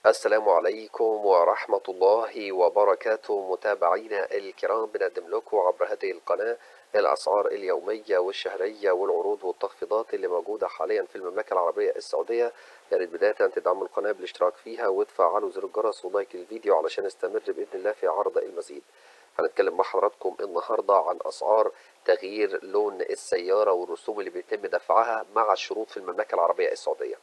السلام عليكم ورحمة الله وبركاته متابعينا الكرام، بنقدم لكم عبر هذه القناة الأسعار اليومية والشهرية والعروض والتخفيضات اللي موجودة حاليا في المملكة العربية السعودية. يا ريت بداية تدعموا القناة بالاشتراك فيها وتفعلوا زر الجرس ولايك الفيديو علشان نستمر بإذن الله في عرض المزيد. هنتكلم مع حضراتكم النهاردة عن أسعار تغيير لون السيارة والرسوم اللي بيتم دفعها مع الشروط في المملكة العربية السعودية.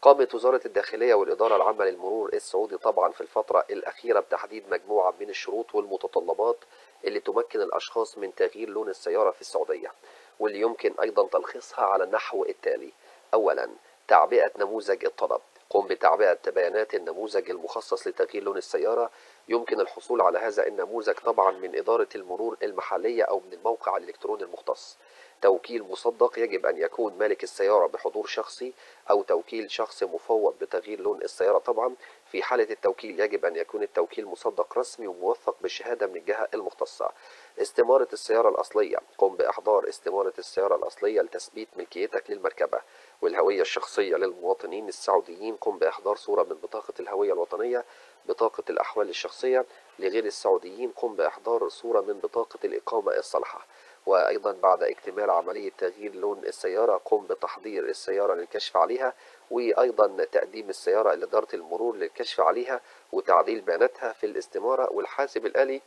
قامت وزارة الداخلية والإدارة العامة للمرور السعودي طبعا في الفترة الأخيرة بتحديد مجموعة من الشروط والمتطلبات اللي تمكن الأشخاص من تغيير لون السيارة في السعودية، واللي يمكن أيضا تلخيصها على النحو التالي. أولا، تعبئة نموذج الطلب. قم بتعبئة بيانات النموذج المخصص لتغيير لون السيارة. يمكن الحصول على هذا النموذج طبعا من إدارة المرور المحلية أو من الموقع الإلكتروني المختص. توكيل مصدق، يجب أن يكون مالك السيارة بحضور شخصي أو توكيل شخص مفوض بتغيير لون السيارة طبعا. في حالة التوكيل يجب أن يكون التوكيل مصدق رسمي وموثق بالشهادة من الجهة المختصة. استمارة السيارة الأصلية. قم بإحضار استمارة السيارة الأصلية لتثبيت ملكيتك للمركبة. والهوية الشخصية للمواطنين السعوديين. قم بإحضار صورة من بطاقة الهوية الوطنية، بطاقة الأحوال الشخصية. لغير السعوديين قم بإحضار صورة من بطاقة الإقامة الصالحة. وأيضا بعد اكتمال عملية تغيير لون السيارة قم بتحضير السيارة للكشف عليها، وأيضا تقديم السيارة لإدارة المرور للكشف عليها وتعديل بياناتها في الاستمارة والحاسب الآلي،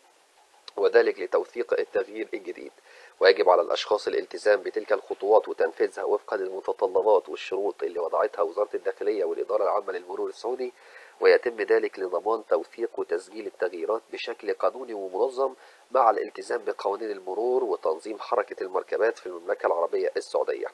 وذلك لتوثيق التغيير الجديد. ويجب على الأشخاص الالتزام بتلك الخطوات وتنفيذها وفقا للمتطلبات والشروط اللي وضعتها وزارة الداخلية والإدارة العامة للمرور السعودي، ويتم ذلك لضمان توثيق وتسجيل التغييرات بشكل قانوني ومنظم مع الالتزام بقوانين المرور وتنظيم حركة المركبات في المملكة العربية السعودية.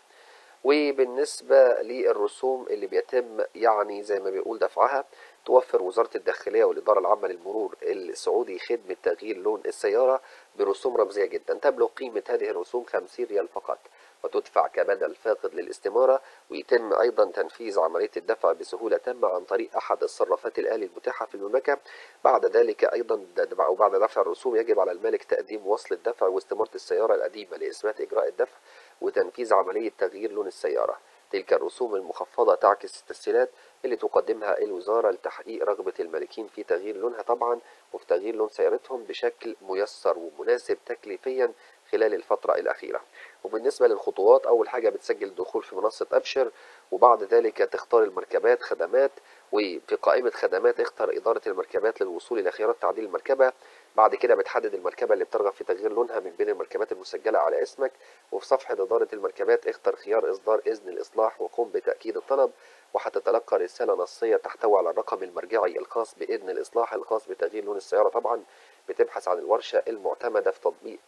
وبالنسبة للرسوم اللي بيتم يعني زي ما بيقول دفعها، توفر وزارة الداخلية والإدارة العامة للمرور السعودي خدمة تغيير لون السيارة برسوم رمزية جدا. تبلغ قيمة هذه الرسوم 50 ريال فقط، وتدفع كبدل فاقد للاستمارة. ويتم أيضا تنفيذ عملية الدفع بسهولة تامة عن طريق أحد الصرافات الآلي المتاحة في المملكة. بعد ذلك أيضا وبعد دفع الرسوم يجب على المالك تقديم وصل الدفع واستمارة السيارة القديمة لإثبات إجراء الدفع وتنفيذ عملية تغيير لون السيارة. تلك الرسوم المخفضة تعكس التسهيلات اللي تقدمها الوزارة لتحقيق رغبة المالكين في تغيير لونها طبعا، وفي تغيير لون سيارتهم بشكل ميسر ومناسب تكليفيا خلال الفترة الأخيرة. وبالنسبة للخطوات، أول حاجة بتسجل الدخول في منصة أبشر، وبعد ذلك تختار المركبات خدمات، وفي قائمة خدمات اختر إدارة المركبات للوصول إلى خيارات تعديل المركبة. بعد كده بتحدد المركبة اللي بترغب في تغيير لونها من بين المركبات المسجلة على اسمك. وفي صفحة إدارة المركبات اختر خيار إصدار إذن الإصلاح وقم بتأكيد الطلب، وهتتلقى رسالة نصية تحتوي على الرقم المرجعي الخاص بإذن الإصلاح الخاص بتغيير لون السيارة طبعا. بتبحث عن الورشة المعتمدة في تطبيق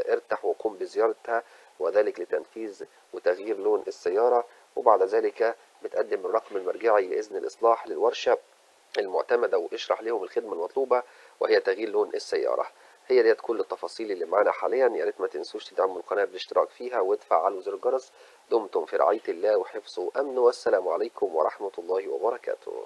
ارتح وقم بزيارتها، وذلك لتنفيذ وتغيير لون السيارة. وبعد ذلك بتقدم الرقم المرجعي لإذن الإصلاح للورشة المعتمدة واشرح لهم الخدمة المطلوبة وهي تغيير لون السيارة. هي ديت كل التفاصيل اللي معانا حاليا. يا ريت ما تنسوش تدعموا القناة بالاشتراك فيها وتفعلوا زر الجرس. دمتم في رعاية الله وحفظه وأمنه، والسلام عليكم ورحمة الله وبركاته.